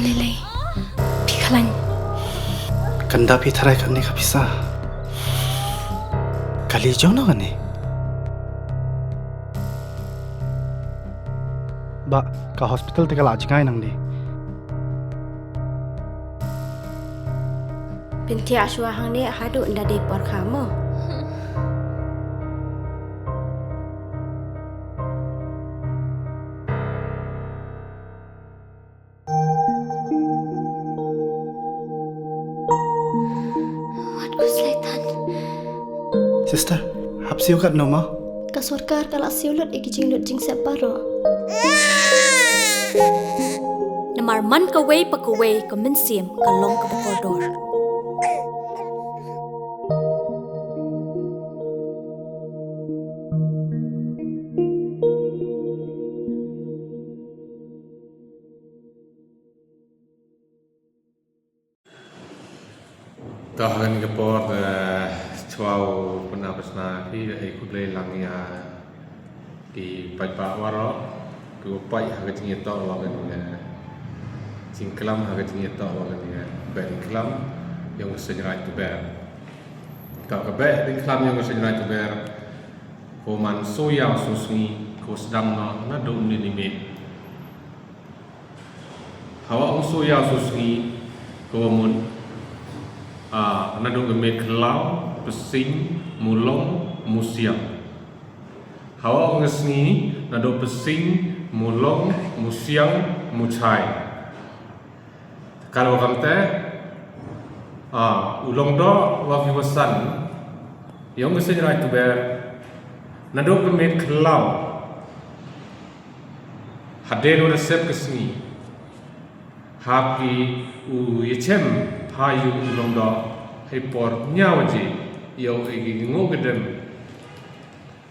Lele, Pikalan. Kanda pitharai kan ni kapisa. Kali jauh na kan ni. Ba, ka hospital te kala ajngai nang ni. Binti aswa hang ni hadu nda de por kamu. Sister, hapsiu kat noma. Kasurkar kala siulut ikijing lut jing separo. Namar man kaway pagkaway kaminsim kalong kabakordor. Tahan kepor cuau penapasna ki ikut le langya di pajak waro ku pai harga tinggi tok wagan ya cingklam harga tinggi tok wagan ya beri klam yang sejerai tu ber tak kebeh di klam yang sejerai tu ber ko man soya susmi ko sedang na dum ni limit hawa soya susmi ko mun nadung gemet kelau pesing mulong musiam hawa ngesni nado pesing mulong musiam mucai kalau kamte ulong do wa viwasan yang ngesni rai tu ber nado gemet kelau hadero resep kesni hapi u yechem hayu ulong do hipor nyawaji yo igi ngo gedem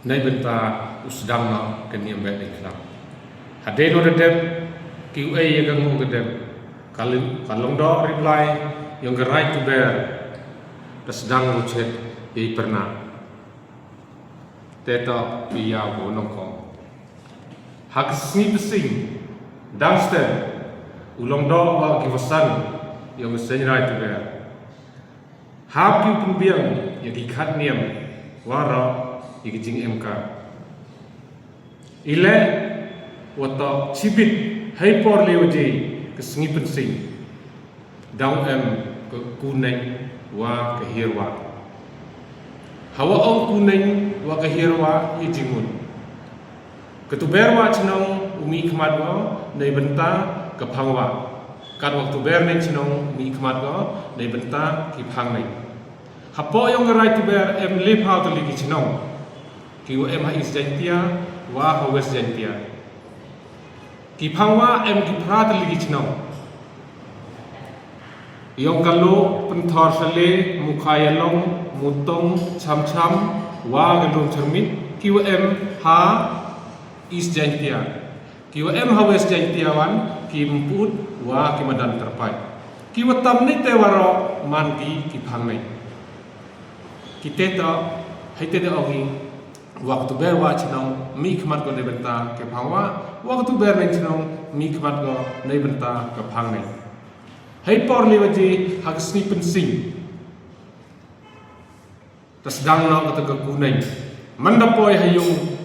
nai benta usdang na keniam bet iklam hade no dedem ki ai ye ngo gedem kalong do reply yang gerai tu ber sedang lucet i pernah teta biya bo nongkong hak sni besing downstairs ulong do wa kiwasan yang senrai tu ber hab ki pembiang yang ikat niam wara ikijing MK ile wato cibit hyper leoje kesengi pensing daun ke kuneng wa ke hirwa hawa ong kuneng wa ke hirwa ijingun ketuberwa cenong umi kemadwa nei benta ke phangwa kan waktu ber nei cenong umi kemadwa nei benta ki phang nei hapo yang gerai tu ber em lip how to ligi cenong ki em ha is jantia wa hawes jantia ki phangwa em ki prat ligi cenong yang kalau penthor sale mukhayalong mutong cham wa galung cermit ki em ha is jantia ki em hawes jantia wan ki mput wa ki madan terpai ki watam ni te waro man ki phang nei kita tak haite de ogi waktu ber wa chinong mi khmat ko ne benta ke phangwa waktu ber ne chinong mi khmat ko ne benta ke phang nei hai por le waji hak sni pensing tas dang na ko ke kunai mandapoi hayung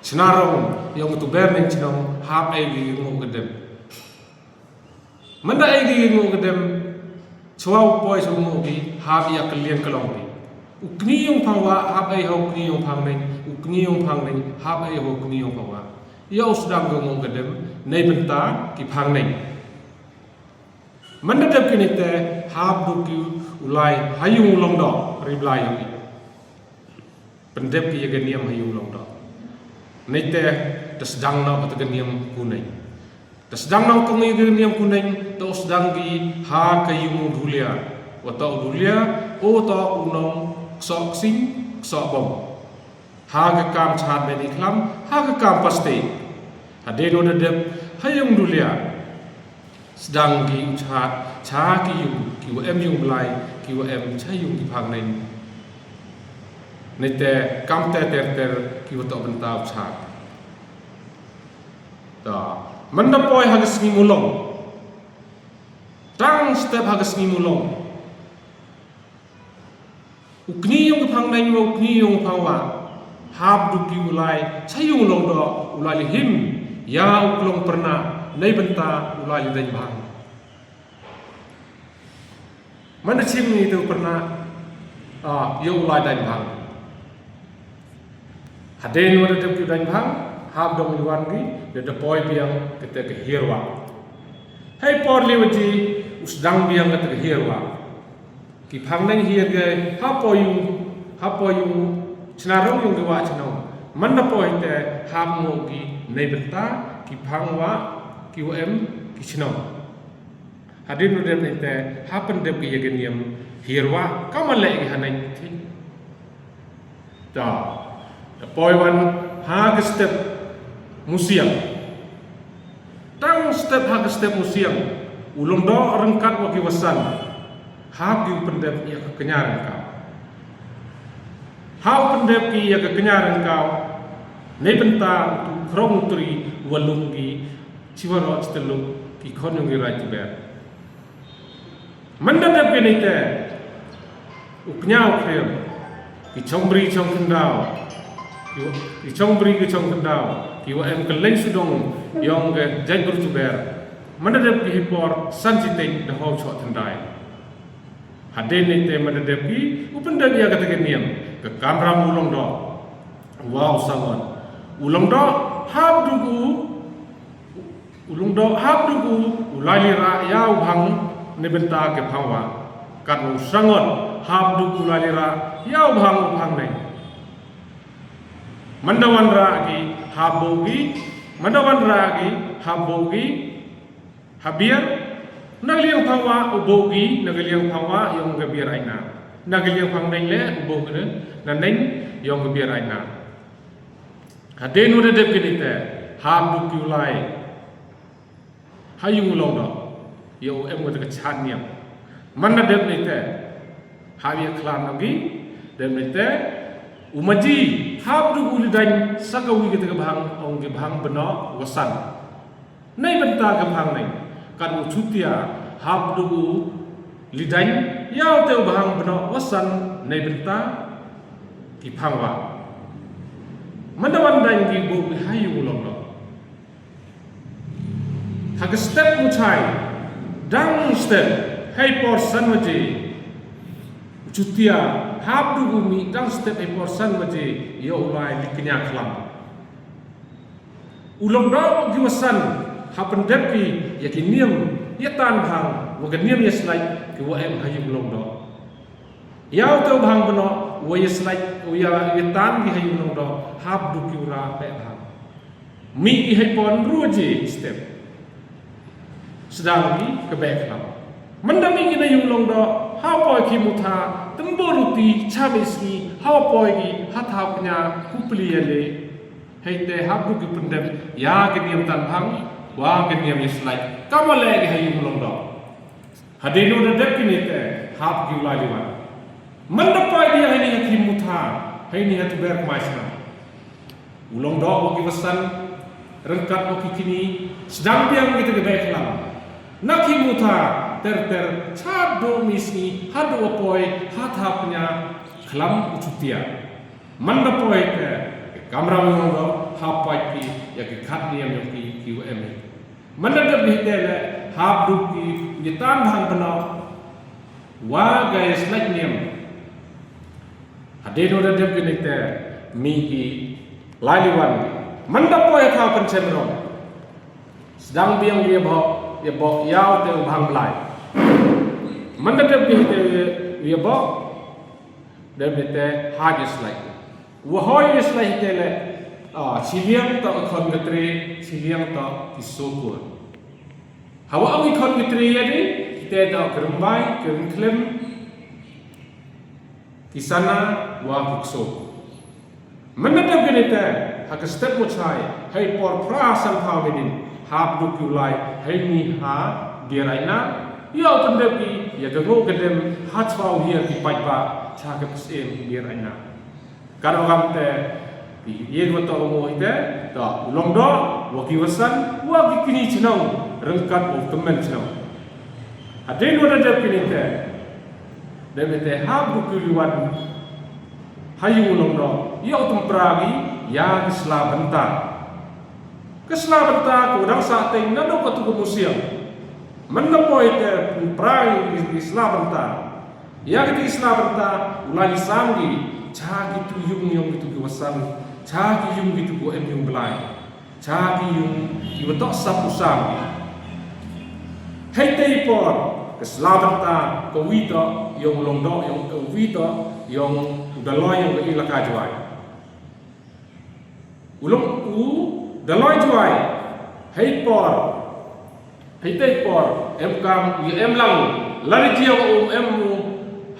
chnarong yang tu ber ne chinong hap ai gi ngo gedem manda ai gi ngo gedem chwau poi so ngo gi hap ya kalian kalong gi ukni yung phangwa hap ai ho ukni yung phang nei ukni yung phang nei hap ai ho ukni yung phangwa ya usdam go ngong gedem nei benta ki phang nei mandadap kini te hap du ki ulai hayung long do reply yang pendep ki yageniam hayung long do nei te tasdang na patageniam kunai tasdang na kong yageniam kunai to usdang ki ha kayung dhulia wata dhulia o to unong sok sing sok bom haga kam chat ben iklam haga kam pasti ade no dedep hayung dulia sedang gi chat cha ki yu yung blai ki cha yung ki phang nei nete kam te ter ki to bentau chat ta mandapoi haga singi mulong step hagas ni mulong. Ukni yung phang nai mo ukni yung phang wa. Hab du ki ulai sayung long do ulai him ya uklong pernah nai benta ulai dan bang. Mana sim ni tu pernah ya ulai dan bang. Haden wada tu dan bang hab dong luan gi de deploy biang kita ke hirwa. Hai por liwaji usdang biang kita ke hirwa. Ki phang nai hir ge hapo yu cenarong yung gawa cenong. Mana po ite hab mo ki nei benta ki phang wa ki em ki cenong. Hadin no dem ite hapen dem ki yagen yam hirwa kamale ki hanai thi. Ta the boy one ha step museum. Tang step ha step museum. Ulong do rengkat wa ki wasan. Hab ki pendem ya kenyaran kau. Hab pendem ki ya kenyaran kau. Nei benta tu krong tri walung ki ciwaro steluk ki khonyong ki right ber. Mandam ki nei te uknyau krem ki chombri chong kendau ki chombri ki chong kendau ki wa em keleng sudong yong ke jangur tu ber. Mandam ki hipor sanjiteng de ho chot tendai. Haden ni te mana depi upenda dia kata keniam ke kamera ulong do wow sangon ulong do hab dugu ulali ra yau bang ne benta ke phangwa kan sangon hab dugu ulali ra yau bang nei mandawan ra gi habogi habiar Nagiliang phangwa ubogi nagiliang phangwa yung gabiar aina. Nagiliang phang neng le ubog na neng yung gabiar aina. Haden udah dep kinite ham du kiulai. Hayung ulong do. Yo em udah kechan niam. Mana dep nite hawi klan lagi dep nite umaji ham du ulidan sakawi kita kebang ong kebang beno wasan. Nai benta kebang neng. Kan ucutia hab dugu lidang yau teu bahang beno wasan nei benta ki phangwa mandawan dang gi bo hayu ulong do hag step muchai dang step hai por sanwaji ucutia hab dugu mi dang step hai por sanwaji yo ulai liknya khlam ulong do gi wasan hapen depi ya kiniam ya tan bang wa kiniam ya slide ki wa em hayu long do yau to bang beno wa ya slide ya tan ki hayu long do hab du ki ura pe bang mi ki hay pon ruji step sedang ni ke back lam mandami ki na yung long do ha poi ki mutha temboruti chabeski ha poi ki hatha pnya kupli le hay te hab du ki pendem ya kiniam tan bang wah keniam yeslai kamu lagi hayu mulong do hadinu da dep kini te hab ki ulai liwan mendapai dia ini hakim mutha ini hatu ber maisna ulong do ki wasan rengkat ki kini sedang biang kita ke baik lam naki mutha ter chad do misni hadu apoi hatha punya klam ucutia mendapai ke kamera mulong do hapai ki ya ki khat niam yo ki QM Mandadap hitele hab duki nitan hang beno wa guys like niam adeno da dep kinite mi ki laliwan mandap poy ka pencenro sedang biang dia bo yau te bang blai mandadap hitele dia bo dep nite hagis like wa hoy is like hitele siliang ta khon gatre siliang ta kisukur hawa ang khon gatre yadi kita da kerumbai kerumklem kisana wa kukso menadap geneta hak step muchai hai por pra sam phawedin hab dukulai hai ni ha diraina ya pendepi ya gago gedem hatfau hier ki paipa cha ke psem diraina karo gamte ye goto mo ite ta ulong do wa ki wasan wa ki kini chnong rengkat of temen chnong Ada dua ada pinite. Debete habu kuliwan hayu longro. Ia utumpragi ya keselabenta. Keselabenta kurang saat ini nado ketuku museum. Menepoi ke pragi keselabenta. Ya ketika keselabenta ulai sanggi. Cagi tu yung itu kewasan. Cagi yung itu ku yung belai. Cagi yung ibatok sapusang. Hei teipor keselabenta kewito yung longdo yung kewito yung daloi yung keilaka juai. Ulung daloi juai. Hei teipor kam em lang lari jiao em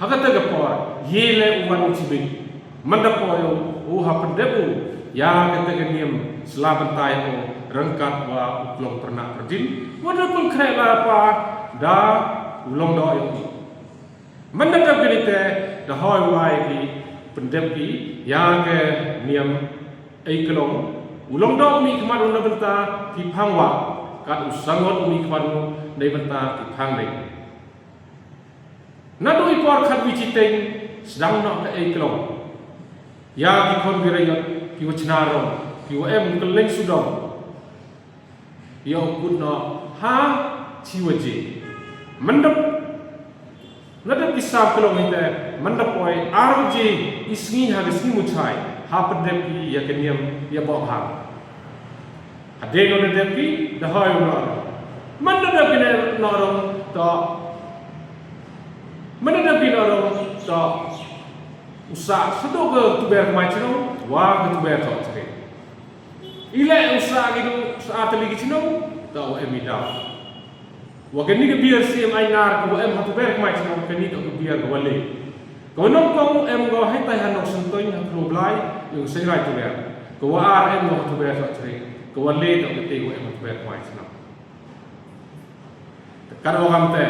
hakata gapor yele uman cibing mandapo yung hapendebu ya kata niam selabenta yang rengkat wa uklong pernah perdin walaupun kerela apa da ulong do yang mendadak gelite da hoi wai ki pendepi ya ke niam eiklong ulong do mi kemar unda benta ki phangwa kat usangot mi kemar nei benta ki phangnei nadu ipor khat wiciteng sedang nak ke eiklong ya ki kon birayot ki wachnaro ki em keleng sudong ya ukut no ha ciwaje mendap nadap kisah kelong ite mendap oi arje isngi ha isngi muchai ha pendep ki ya kenyam ya bawa ha ade no nadap ki dah hai no mandap ki norong to mandap ki norong to usah sedok ke tuber macam wa ke tuber to cere ile usah gitu saat lagi cino tau emida wa gani ke biar si ai nar ko em hatu ber mai cino kani to ke biar ko wale ko nom ko em go hai tai hanok santoy ha problai yung sai rai to ber ko wa ar em go hatu ber to cere ko wale to ke te ko em hatu ber mai cino karo kam te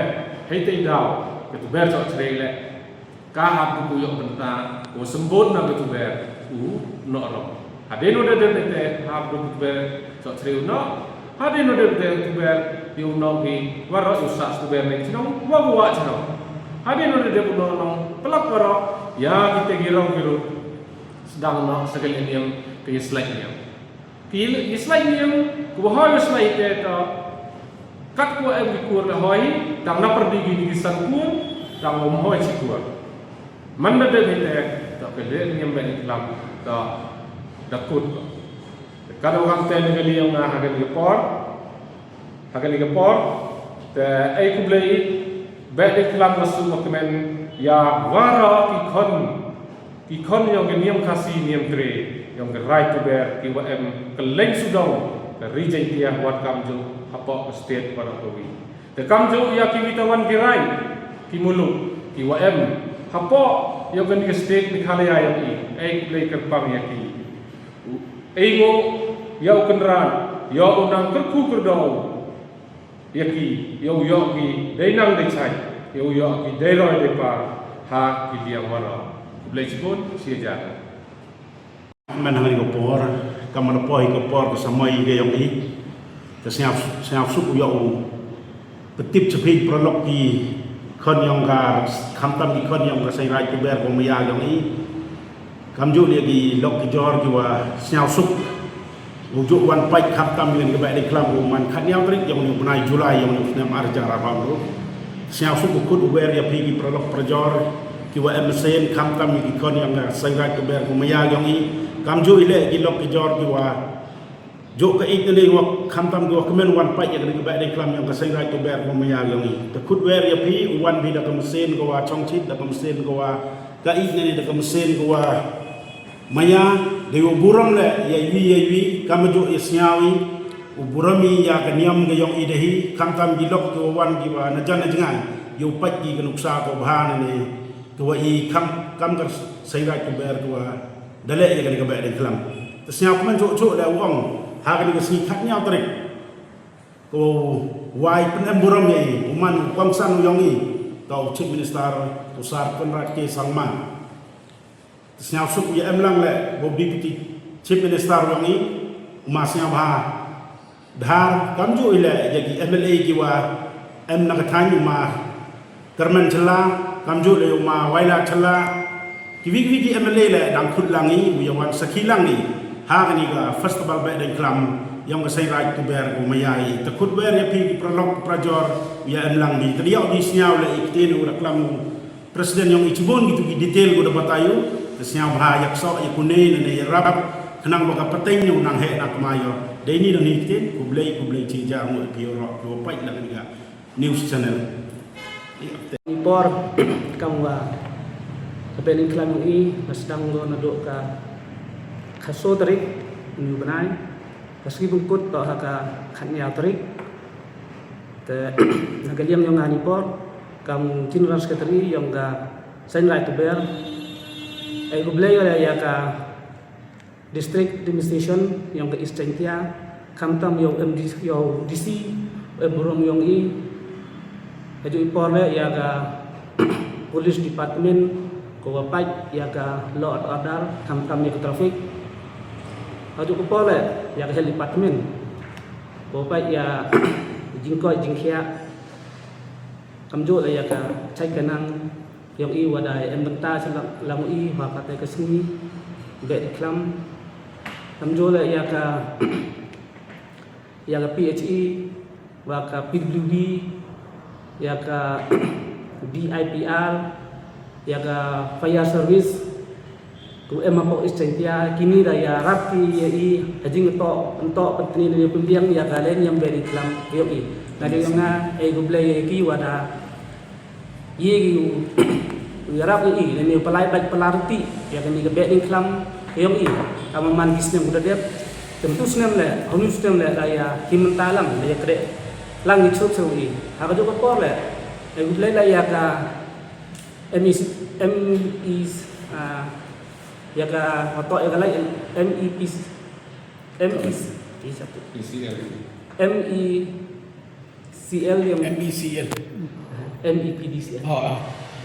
hai tai dau ke tu ber to cere le ka hatu ku yo benta ko sembon na ke tu ber no ro Hadeno de te ha bu ber so treu no hadeno de tu ber tiu no ki waro usah tu ber ning sino wa wa sino hadeno de bu no pelak waro ya kita girong biru sedang no segel iniam ke slide niam ki slide niam ku hoy slide te to kat ku em ki kur le hoy tang na perdigi ni san ku tang om hoy chi ku man de te to ke le niam ben islam to dakut kalau orang tanya kali yang hagan gepor te ai kublai baik di kelam masuk dokumen ya wara ki kon yang geniam kasih niam tre yang gerai tu ber ki wa em keleng sudong ke rijai dia buat kamjo apa state para towi te kamjo ya ki witawan gerai ki mulu ki wa em apa yang geni state ni khalaya yang ai kublai kerpang ya ki Ego yau kenran yau unang kerku kerdau yaki yau ki dainang decai yau ki dairoi depar ha ki dia mara boleh sebut siaja manang ni kopor kamar poi kopor kesamai ke yang ni siap suku yau petip cepit prolog di kon yang ka khamtam di kon yang ka sai rai ke ber ko maya yang ni kamju dia di lok kijor kiwa siau suk ujuk wan pai khap tam dengan kebaik di kelam uman khat niam trik yang ni bunai Julai yang ni nam arja rabam ro siau suk kut uber ya pigi prolog projor kiwa emsen kham tam ki kon yang sairat keber kumaya yang ni kamju ile di lok kijor kiwa juk ke ik ni wak kham tam go kemen wan pai yang kebaik di kelam yang sairat keber kumaya yang ni tekut wer ya pi wan bi da kemsen go wa chongchit da kemsen go wa ka ik ni da kemsen go wa maya dewa buram le yawi kamjo isnyawi uburami ya kaniam ge yong idehi kamtam gilok ke wan giwa najan jangan yo pat gi kenuksa ko bahana ne to i kam ker sairat ko ber ko dale ya ke ba de kelam tesnya ko man jo la wong ha ke ni sni khat nyau trik ko wai pen buram ye uman kwangsan yong i to chief minister to sar konrad ke sangman Senyap suku ya emlang le bob deputy chief minister yang ni masnya bah dhar kamju ile jadi MLA kiwa em nak tanya mah termen cela kamjo le ma waila cela kiwi MLA le dang khut langi bu yawan sakilang ni ha ni ga festival ba den klam yang ga sai right to bear ko mayai takut bear ya pi prolog prajor ya emlang ni tadiau di siau le ikten ura klam presiden yang ichibon gitu ki detail go da batayo siau ha yak so ya kune ne rab kenang baka pateng ni unang he nak mayo dai ni ni ikten ku blai cija mo pi ro do pai la ni ga news channel Impor kamwa kapelin klan i sedang lo naduk ka kaso tarik ni benai paski bungkut to haka khanya tarik te nagaliam yang ngani por kam general secretary yang ga sign right to bear ai gublay ya ka district administration yang ke eastern tia kamtam yang MD yang DC burung yang i Haju impor le ya ga police department ko wapai ya ga law and order kam ya traffic. Haju impor le ya ga health department ko wapai ya jingkoi jingkhia kamjo le ya ga chai kanang yang i wadai embenta selak lang i wa kata ke sini be klam kamjo le ya ga PHE wa ka PWD ya ka DIPR ya ka fire service ku emapo istentia kini raya rapi ya i ajing to pentni ni pembiang ya ka len yang beri klam yo i ngade nga e gublay ki wada ye gi ya rap i ni pelai baik pelarti ya kan ni ke beri klam yo i kama man kisnem udah dia tentu snem le honu snem le raya himentalam ya kre lang ni chup sewi haka juga por le gublay la ya ka ya ka foto ya lai MECL yang MEPDCL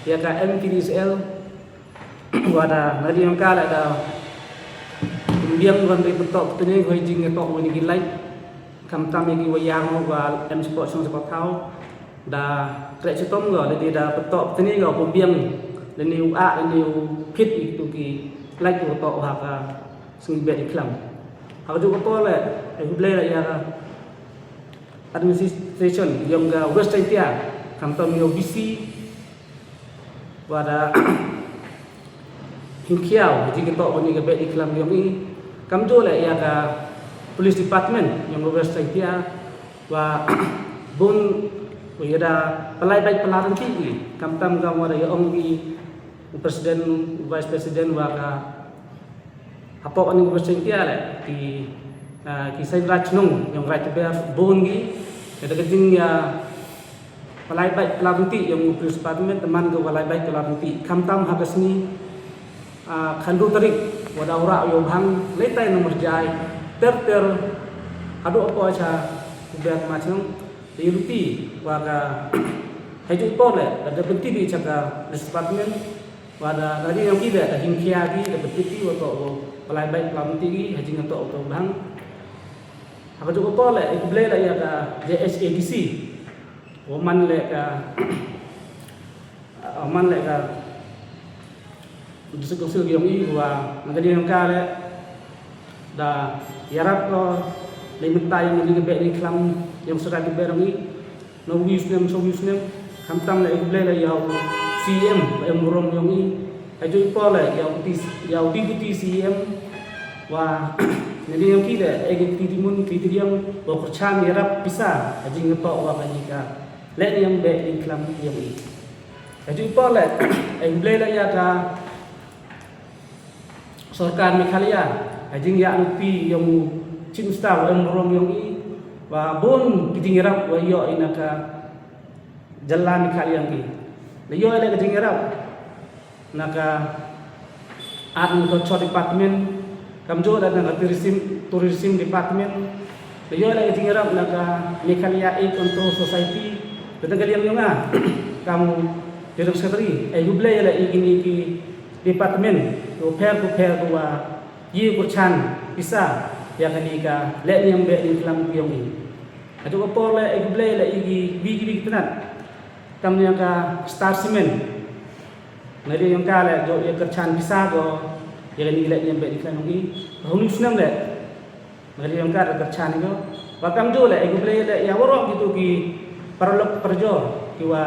ya ka MEPDCL wada nadi yang kala ada kemudian wanri bentok tene hoi jing tok wini gilai kam tam yang wayang wa sport song sport tau da krek cetom go de da petok tini go pembiang le ni a le ni pit itu ki like to tok ha ka sing be iklam ha ju ko le e ble la ya administration yang ga west tia kam tam yo BC wa da hingkiao ji ke tok ni ga be iklam yo ni kam jo le ya ga police department yang west tia wa bun ada pelai baik pelaran tinggi kam-tam kam wada ya ongi presiden vice president waka apa ani presiden dia le ki sai rajnung yang right bear bongi ada kejing ya pelai baik pelaran tinggi yang police department teman ke pelai baik pelaran tinggi kam-tam hagasni khandu tarik wada ora yo hang letai nomor jai ter adu apa aja biar macam dilupi waga haju pole ada benti di jaga departemen wada tadi yang kita ada hingkiagi ada benti waktu pelai baik pelam tinggi haji ngatok waktu bang apa juga pole itu beli lah ya ka JSADC oman le ka disekusi yang ini wa nanti yang kale da yarap ko limita yang lebih baik di kelam yang sudah diberangi no wisnem hamtam la ible la yaw CM yang murong yang ini ajo pole yaw deputy CM wa jadi yang kita timun yang bawa kerjaan yarap bisa aja ngetok wa kanika le yang baik di kelam yang ini ajo pole ible la ya ka sorkan Meghalaya ajing ya lupi yang cinta yang murong yang ini wa bon kitingirap wa yo inaka jalan kalian ki le yo le kitingirap naka admin culture department kamjo dan naka tourism department le yo le kitingirap naka Meghalaya control society dan kalian yo nga kamu direct secretary guble le igini ki department to pair wa yi kurchan bisa ya kanika le yang be di kelam yang ini adu ko le guble le igi bigi tenat kam yang ka Star Cement nari yang ka le jo ya kerchan bisa go ya ni le yang be iklan ngi honu sunam le nari yang ka kerchan go wakam jo le ego play le ya worok gitu ki paralok perjo ki wa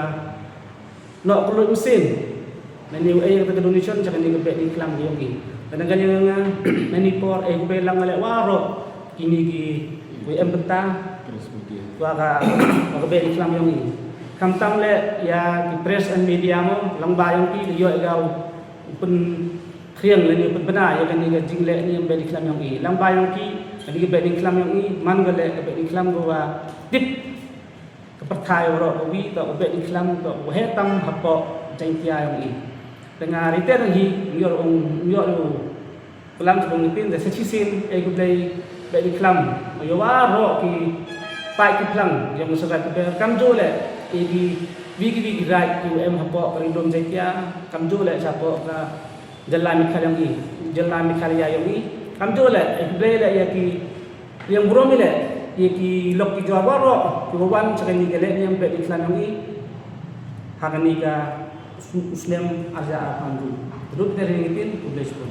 no perlu mesin nani ai ka donation jangan ni be iklan ngi kadang-kadang yang nani por ego be lang le waro kini ki WM beta waka be iklan ngi kam tam le ya di press and media mo lang bayang ki yo igaw pun kriang le ni pun bena ya kan ni jing le ni be iklam yang i lang bayang ki ni be iklam yang i man ga le be iklam go wa dip kepercaya ro wi to be iklam to he tam hapo jeng tia yang i dengan rite hi yo pelan tu ni pin de sechisin e go be iklam yo wa ro ki pai ki plang yang serat be kam jo le igi wigi right tu em hapo perindom jetia kam jo le sapo ka jalan mikhal yang i jalan mikhal ya yang i kam jo le bre le ya ki yang bro mi le ye ki lok ki jawab ro ki wan sakani gele yang be iklan yang i hakani ka uslem arja apandu terus dari ngitin publish pun